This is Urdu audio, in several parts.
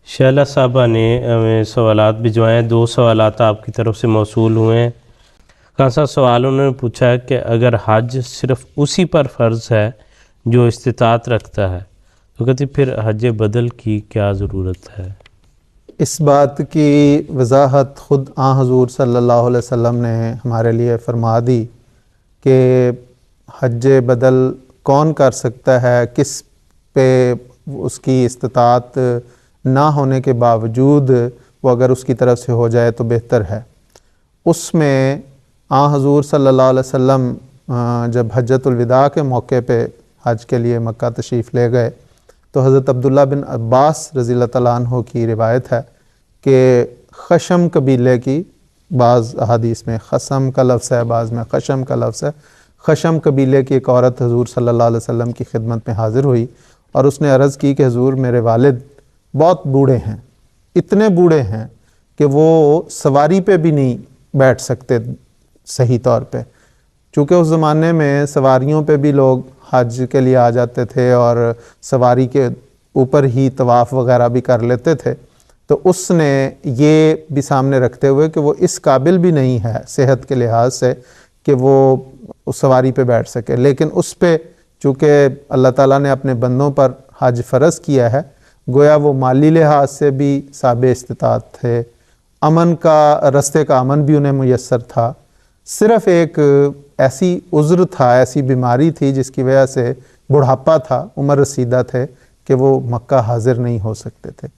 شہلا صاحبہ نے ہمیں سوالات بھجوائے ہیں. 2 سوالات آپ کی طرف سے موصول ہوئے ہیں. خان صاحب سوال انہوں نے پوچھا ہے کہ اگر حج صرف اسی پر فرض ہے جو استطاعت رکھتا ہے تو کہتے پھر حج بدل کی کیا ضرورت ہے؟ اس بات کی وضاحت خود حضور صلی اللہ علیہ وسلم نے ہمارے لیے فرما دی کہ حج بدل کون کر سکتا ہے، کس پہ اس کی استطاعت نہ ہونے کے باوجود وہ اگر اس کی طرف سے ہو جائے تو بہتر ہے. اس میں حضور صلی اللہ علیہ وسلم جب حجۃ الوداع کے موقع پہ حج کے لیے مکہ تشریف لے گئے تو حضرت عبداللہ بن عباس رضی اللہ تعالیٰ عنہ کی روایت ہے کہ خشم قبیلے کی، بعض احادیث میں خصم کا لفظ ہے، بعض میں خشم کا لفظ ہے، خشم قبیلے کی ایک عورت حضور صلی اللہ علیہ وسلم کی خدمت میں حاضر ہوئی اور اس نے عرض کی کہ حضور میرے والد بہت بوڑھے ہیں، اتنے بوڑھے ہیں کہ وہ سواری پہ بھی نہیں بیٹھ سکتے صحیح طور پہ، چونکہ اس زمانے میں سواریوں پہ بھی لوگ حج کے لیے آ جاتے تھے اور سواری کے اوپر ہی طواف وغیرہ بھی کر لیتے تھے. تو اس نے یہ بھی سامنے رکھتے ہوئے کہ وہ اس قابل بھی نہیں ہے صحت کے لحاظ سے کہ وہ اس سواری پہ بیٹھ سکے، لیکن اس پہ چونکہ اللہ تعالیٰ نے اپنے بندوں پر حج فرض کیا ہے، گویا وہ مالی لحاظ سے بھی صاحب استطاعت تھے، امن کا رستے کا امن بھی انہیں میسر تھا. صرف ایک ایسی عذر تھا، ایسی بیماری تھی جس کی وجہ سے بڑھاپا تھا، عمر رسیدہ تھے کہ وہ مکہ حاضر نہیں ہو سکتے تھے.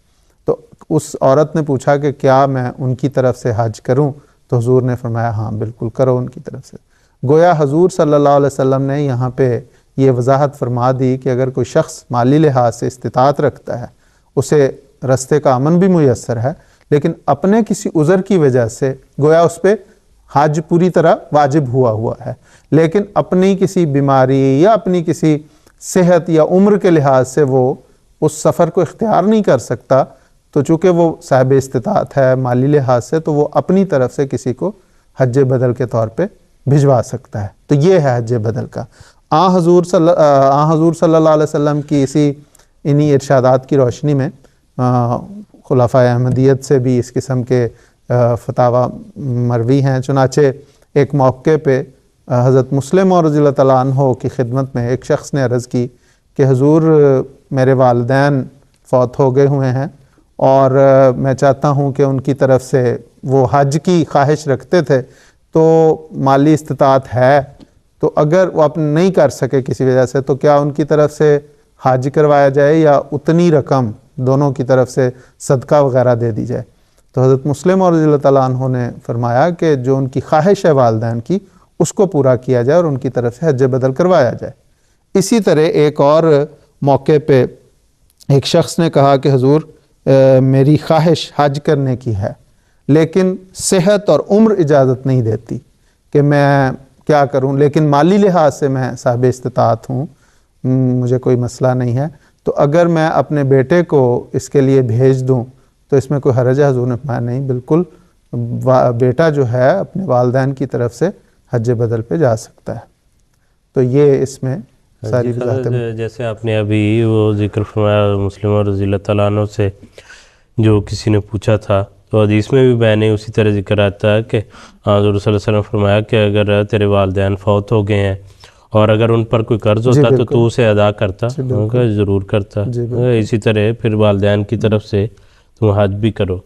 تو اس عورت نے پوچھا کہ کیا میں ان کی طرف سے حج کروں؟ تو حضور نے فرمایا ہاں بالکل کرو ان کی طرف سے. گویا حضور صلی اللہ علیہ وسلم نے یہاں پہ یہ وضاحت فرما دی کہ اگر کوئی شخص مالی لحاظ سے استطاعت رکھتا ہے، اسے رستے کا امن بھی میسر ہے، لیکن اپنے کسی عذر کی وجہ سے گویا اس پہ حج پوری طرح واجب ہوا ہے، لیکن اپنی کسی بیماری یا اپنی کسی صحت یا عمر کے لحاظ سے وہ اس سفر کو اختیار نہیں کر سکتا، تو چونکہ وہ صاحب استطاعت ہے مالی لحاظ سے، تو وہ اپنی طرف سے کسی کو حج بدل کے طور پہ بھجوا سکتا ہے. تو یہ ہے حج بدل کا. حضور صلی اللہ علیہ وسلم کی انہی ارشادات کی روشنی میں خلفائے احمدیت سے بھی اس قسم کے فتاوی مروی ہیں. چنانچہ ایک موقع پہ حضرت مسلم رضی اللہ تعالیٰ عنہ کی خدمت میں ایک شخص نے عرض کی کہ حضور میرے والدین فوت ہو گئے ہوئے ہیں اور میں چاہتا ہوں کہ ان کی طرف سے، وہ حج کی خواہش رکھتے تھے تو مالی استطاعت ہے، تو اگر وہ نہیں کر سکے کسی وجہ سے تو کیا ان کی طرف سے حج کروایا جائے یا اتنی رقم دونوں کی طرف سے صدقہ وغیرہ دے دی جائے؟ تو حضرت مسلم رضی اللہ تعالیٰ عنہ نے فرمایا کہ جو ان کی خواہش ہے والدین کی اس کو پورا کیا جائے اور ان کی طرف سے حج بدل کروایا جائے. اسی طرح ایک اور موقع پہ ایک شخص نے کہا کہ حضور میری خواہش حج کرنے کی ہے لیکن صحت اور عمر اجازت نہیں دیتی کہ میں کیا کروں، لیکن مالی لحاظ سے میں صاحب استطاعت ہوں، مجھے کوئی مسئلہ نہیں ہے، تو اگر میں اپنے بیٹے کو اس کے لیے بھیج دوں تو اس میں کوئی حرج ہے؟ حضور نے فرمایا نہیں، بالکل بیٹا جو ہے اپنے والدین کی طرف سے حج بدل پہ جا سکتا ہے. تو یہ اس میں ساری وضاحتیں. جیسے آپ نے ابھی وہ ذکر فرمایا مسلم رضی اللہ تعالیٰ عنہ سے جو کسی نے پوچھا تھا، تو حدیث میں بھی بیان اسی طرح ذکر آتا ہے کہ حضور صلی اللہ علیہ وسلم فرمایا کہ اگر تیرے والدین فوت ہو گئے ہیں اور اگر ان پر کوئی قرض ہوتا تو تو اسے ادا کرتا؟ ضرور کرتا. اسی طرح پھر والدین کی طرف سے تم حج بھی کرو.